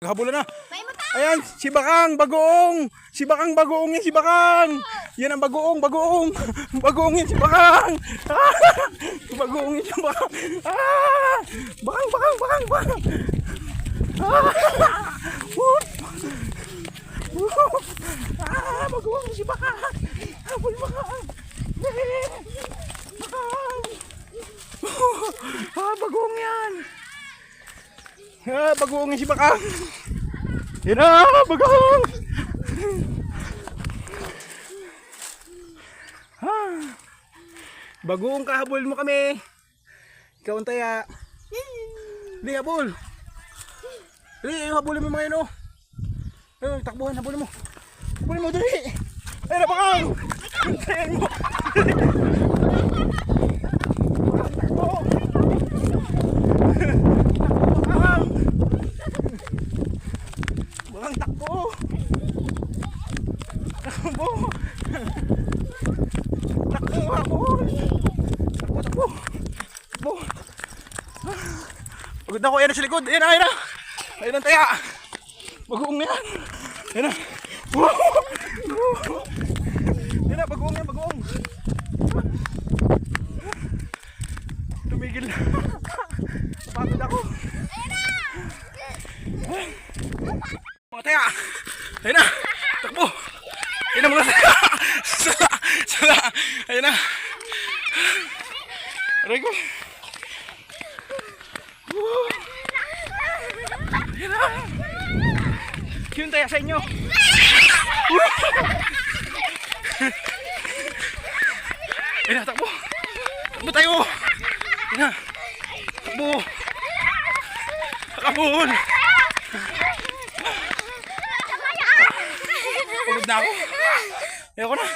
Habulan na. Ayan, si Bakang, bagoong. Si Bakang, bagoong yan, si Bakang. Yan ang bagoong, bagoong. Bagoong yan, si Bakang. Ah! Bagoong yan, si Bakang. Ah! Bakang, Bakang, Bakang, Bakang. Ah! Whoop! Whoop! Ah, bagoong si Bakang. Habol Bakang. Bakang. Ah, bagoong yan. Ah, bagoong yan si Bakang. Yan na, bagoong! Bagoong, kahabol mo kami. Ikaw ang taya. Hindi, habol. Dali, habulin mo mga yun, oh. Ayun, takbuhan, habulin mo. Habulin mo, dali. Ayun na, Bakang! Tayan mo. Bakang, takbo. Takbo. Takbo, habol. Takbo, takbo. Takbo. Pagod na ako, ayan na sa likod. Ayan na, ayan na. Ayan ang taya. Bagoong na yan. Ayan na. Ayan na, bagoong yan, bagoong. Tumigil na. Pagod ako. Mga taya. Ayan na. Takbo. Ayan na mga taya. Sala. Ayan na. Aray ko. Ayan na. Yung taya sa inyo. Ayan na, takbo. Takbo tayo. Ayan na. Takbo. Takabol. Pagod na ako. Ayoko na.